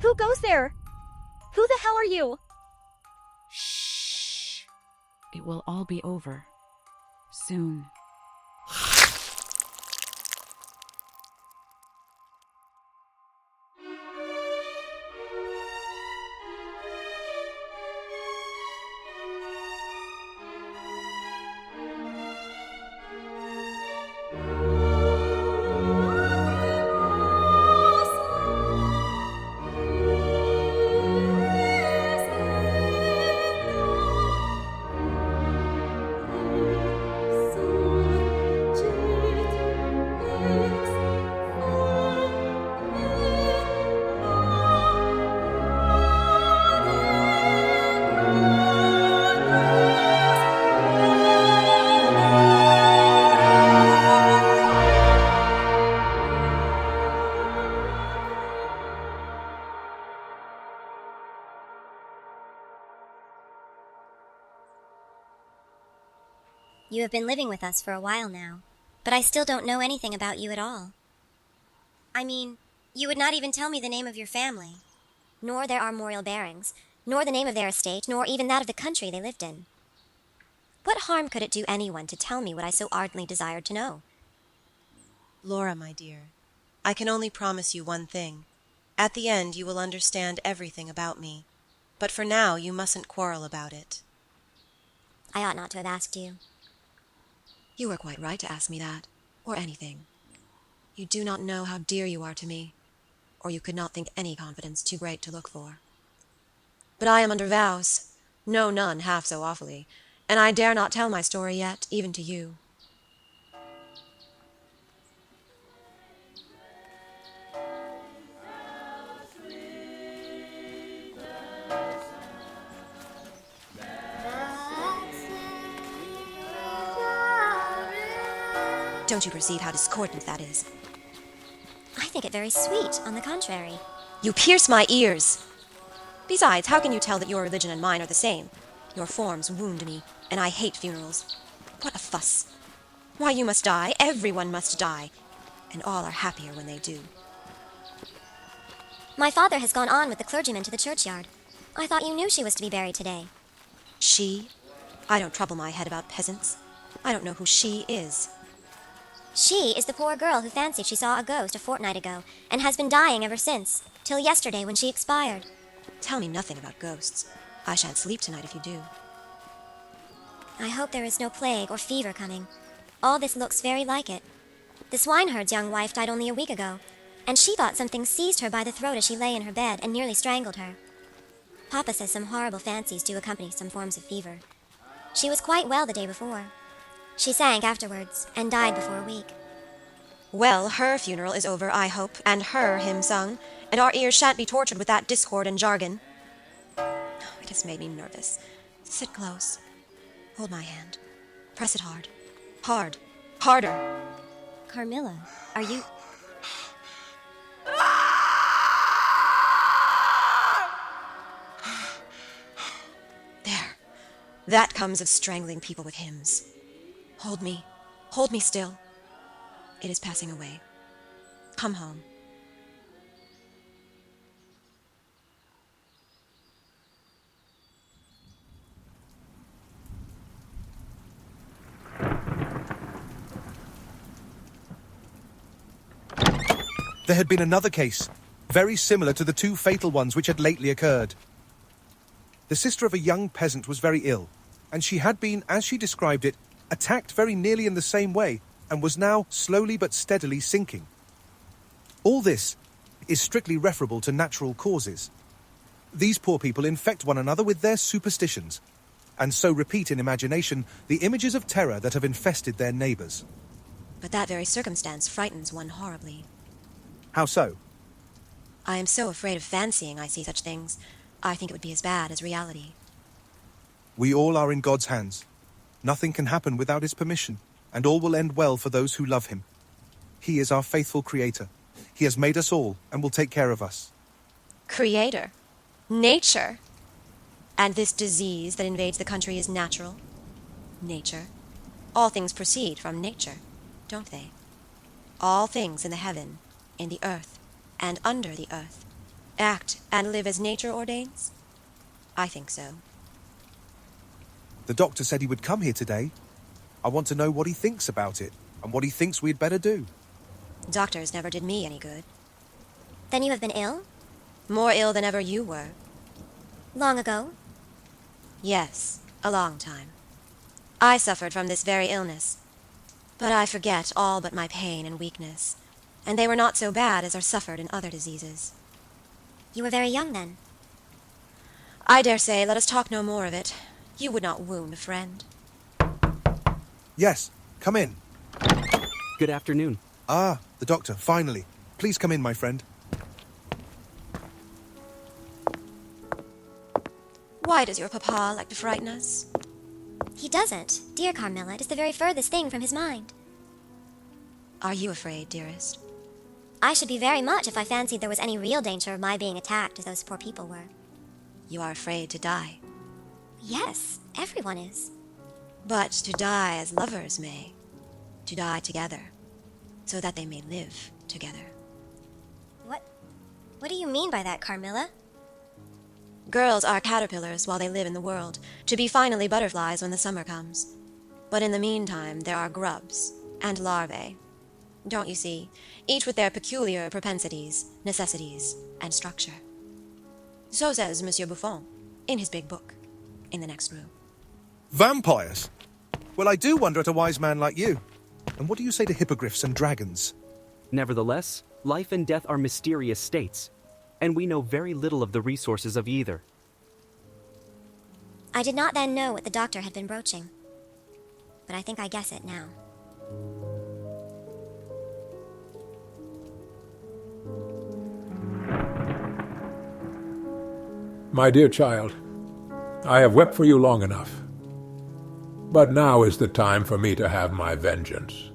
Who goes there? Who the hell are you? Shh. It will all be over. Soon. You have been living with us for a while now, but I still don't know anything about you at all. I mean, you would not even tell me the name of your family, nor their armorial bearings, nor the name of their estate, nor even that of the country they lived in. What harm could it do anyone to tell me what I so ardently desired to know? Laura, my dear, I can only promise you one thing. At the end you will understand everything about me, but for now you mustn't quarrel about it. I ought not to have asked you. You were quite right to ask me that, or anything. You do not know how dear you are to me, or you could not think any confidence too great to look for. But I am under vows, no none half so awfully, and I dare not tell my story yet, even to you. Don't you perceive how discordant that is? I think it very sweet, on the contrary. You pierce my ears! Besides, how can you tell that your religion and mine are the same? Your forms wound me, and I hate funerals. What a fuss! Why, you must die, everyone must die, and all are happier when they do. My father has gone on with the clergyman to the churchyard. I thought you knew she was to be buried today. She? I don't trouble my head about peasants. I don't know who she is. She is the poor girl who fancied she saw a ghost a fortnight ago, and has been dying ever since, till yesterday when she expired. Tell me nothing about ghosts. I shan't sleep tonight if you do. I hope there is no plague or fever coming. All this looks very like it. The swineherd's young wife died only a week ago, and she thought something seized her by the throat as she lay in her bed and nearly strangled her. Papa says some horrible fancies do accompany some forms of fever. She was quite well the day before. She sank afterwards, and died before a week. Well, her funeral is over, I hope, and her hymn sung, and our ears shan't be tortured with that discord and jargon. Oh, it has made me nervous. Sit close. Hold my hand. Press it hard. Hard. Harder. Carmilla, are you... There. That comes of strangling people with hymns. Hold me. Hold me still. It is passing away. Come home. There had been another case, very similar to the two fatal ones which had lately occurred. The sister of a young peasant was very ill, and she had been, as she described it, attacked very nearly in the same way, and was now slowly but steadily sinking. All this is strictly referable to natural causes. These poor people infect one another with their superstitions, and so repeat in imagination the images of terror that have infested their neighbours. But that very circumstance frightens one horribly. How so? I am so afraid of fancying I see such things. I think it would be as bad as reality. We all are in God's hands. Nothing can happen without his permission, and all will end well for those who love him. He is our faithful creator. He has made us all and will take care of us. Creator? Nature? And this disease that invades the country is natural? Nature? All things proceed from nature, don't they? All things in the heaven, in the earth, and under the earth Act and live as nature ordains? I think so. The doctor said he would come here today. I want to know what he thinks about it, and what he thinks we'd better do. Doctors never did me any good. Then you have been ill? More ill than ever you were. Long ago? Yes, a long time. I suffered from this very illness. But I forget all but my pain and weakness, and they were not so bad as are suffered in other diseases. You were very young then. I dare say, let us talk no more of it. You would not wound a friend. Yes, come in. Good afternoon. Ah, the doctor, finally. Please come in, my friend. Why does your papa like to frighten us? He doesn't. Dear Carmilla, it is the very furthest thing from his mind. Are you afraid, dearest? I should be very much if I fancied there was any real danger of my being attacked as those poor people were. You are afraid to die. Yes, everyone is. But to die as lovers may. To die together, so that they may live together. What do you mean by that, Carmilla? Girls are caterpillars while they live in the world, to be finally butterflies when the summer comes. But in the meantime, there are grubs and larvae. Don't you see? Each with their peculiar propensities, necessities, and structure. So says Monsieur Buffon, in his big book, in the next room. Vampires? Well, I do wonder at a wise man like you. And what do you say to hippogriffs and dragons? Nevertheless, life and death are mysterious states, and we know very little of the resources of either. I did not then know what the doctor had been broaching, but I think I guess it now. My dear child, I have wept for you long enough. But now is the time for me to have my vengeance.